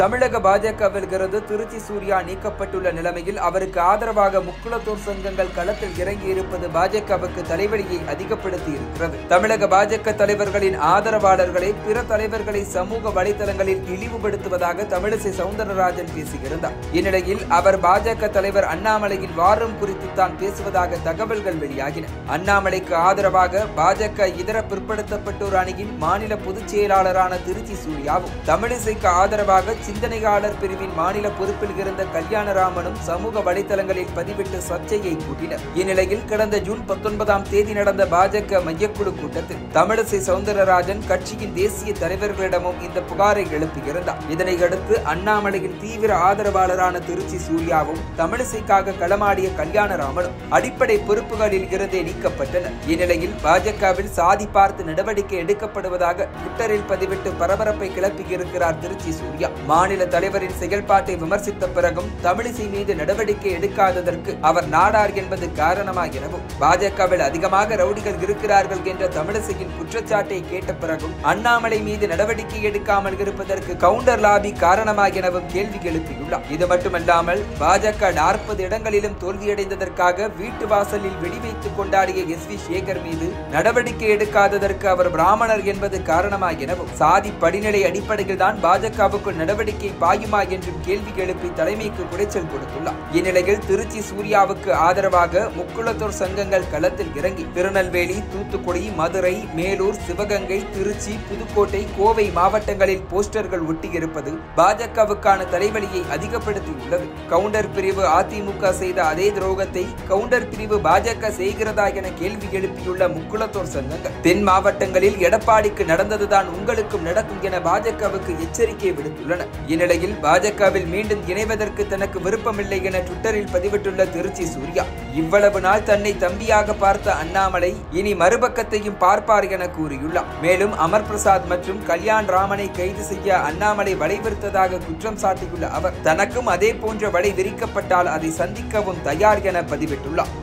தமிழக பாஜகவிலிருந்து திருச்சி சூர்யா நீக்கப்பட்டுள்ள நிலைமையில் அவருக்கு ஆதரவாக முக்குளத்தூர் சங்கங்கள் களத்தில் இறங்கியிருப்பது பாஜகவுக்கு தலைவலியை அதிகப்படுத்தி இருக்கிறது. தமிழக பாஜக தலைவர்களின் ஆதரவாளர்களை பிற தலைவர்களை சமூக வலைதளங்களில் இழிவுபடுத்துவதாக தமிழிசை சவுந்தரராஜன் பேசியிருந்தார். இந்நிலையில் அவர் பாஜக தலைவர் அண்ணாமலையின் வாரம் குறித்து தான் பேசுவதாக தகவல்கள் வெளியாகின. அண்ணாமலைக்கு ஆதரவாக பாஜக இதர பிற்படுத்தப்பட்டோர் அணியின் மாநில பொதுச் செயலாளரான திருச்சி சூர்யாவும் தமிழிசைக்கு ஆதரவாக சிந்தனையாளர் பிரிவின் மாநில பொறுப்பில் இருந்த கல்யாணராமனும் சமூக வலைதளங்களில் பதிவிட்டு சர்ச்சையை கூட்டினர். இந்நிலையில் கடந்த ஜூன் 19ஆம் தேதி நடந்த பாஜக மையக்குழு கூட்டத்தில் தமிழிசை சவுந்தரராஜன் கட்சியின் தேசிய தலைவர்களிடமும் இந்த புகாரை எழுப்பியிருந்தார். இதனையடுத்து அண்ணாமலையின் தீவிர ஆதரவாளரான திருச்சி சூர்யாவும் தமிழிசைக்காக களமாடிய கல்யாணராமனும் அடிப்படை பொறுப்புகளில் இருந்தே நீக்கப்பட்டனர். இந்நிலையில் பாஜகவில் சாதி பார்த்து நடவடிக்கை எடுக்கப்படுவதாக ட்விட்டரில் பதிவிட்டு பரபரப்பை கிளப்பியிருக்கிறார் திருச்சி சூர்யா. மாநில தலைவரின் செயல்பாட்டை விமர்சித்த பிறகும் தமிழிசை மீது நடவடிக்கை எடுக்காததற்கு அவர் நாடார் என்பது காரணமா எனவும் பாஜகவில் அதிகமாக ரவுடிகள் இருக்கிறார்கள் என்ற தமிழிசையின் குற்றச்சாட்டை கேட்ட பிறகும் அண்ணாமலை மீது நடவடிக்கை எடுக்காமல் இருப்பதற்கு கவுண்டர் லாபி காரணமா எனவும் கேள்வி எழுப்பியுள்ளார். இது மட்டுமல்லாமல் பாஜக 40 இடங்களிலும் தோல்வியடைந்ததற்காக வீட்டு வாசலில் வெடிவைத்து கொண்டாடிய SV சேகர் மீது நடவடிக்கை எடுக்காததற்கு அவர் பிராமணர் என்பது காரணமா எனவும் சாதி படிநிலை அடிப்படையில் தான் பாஜகவுக்குள் நடவடிக்கை பாயுமா என்றும் கேள்வி எழுப்பி தலைமைக்கு குடைச்சல் கொடுத்துள்ளார். இந்நிலையில் திருச்சி சூர்யாவுக்கு ஆதரவாக முக்குளத்தூர் சங்கங்கள் களத்தில் இறங்கி திருநெல்வேலி, தூத்துக்குடி, மதுரை, மேலூர், சிவகங்கை, திருச்சி, புதுக்கோட்டை, கோவை மாவட்டங்களில் போஸ்டர்கள் ஒட்டியிருப்பது பாஜகவுக்கான தலைவலியை அதிகப்படுத்தியுள்ளது. கவுண்டர் பிரிவு அதிமுக செய்த அதே துரோகத்தை கவுண்டர் பிரிவு பாஜக செய்கிறதா என கேள்வி எழுப்பியுள்ள முக்குளத்தூர் சங்கங்கள் தென் மாவட்டங்களில் எடப்பாடிக்கு நடந்ததுதான் உங்களுக்கும் நடக்கும் என பாஜகவுக்கு எச்சரிக்கை விடுத்துள்ளனர். இந்நிலையில் பாஜகவில் மீண்டும் இணைவதற்கு தனக்கு விருப்பமில்லை என ட்விட்டரில் பதிவிட்டுள்ள திருச்சி சூர்யா, இவ்வளவு நாள் தன்னை தம்பியாக பார்த்த அண்ணாமலை இனி மறுபக்கத்தையும் பார்ப்பார் என கூறியுள்ளார். மேலும் அமர் பிரசாத் மற்றும் கல்யாண் ராமனை கைது செய்ய அண்ணாமலை வலைவிரித்ததாக குற்றம் சாட்டியுள்ள அவர் தனக்கும் அதே போன்ற வலை விரிக்கப்பட்டால் அதை சந்திக்கவும் தயார் என பதிவிட்டுள்ளார்.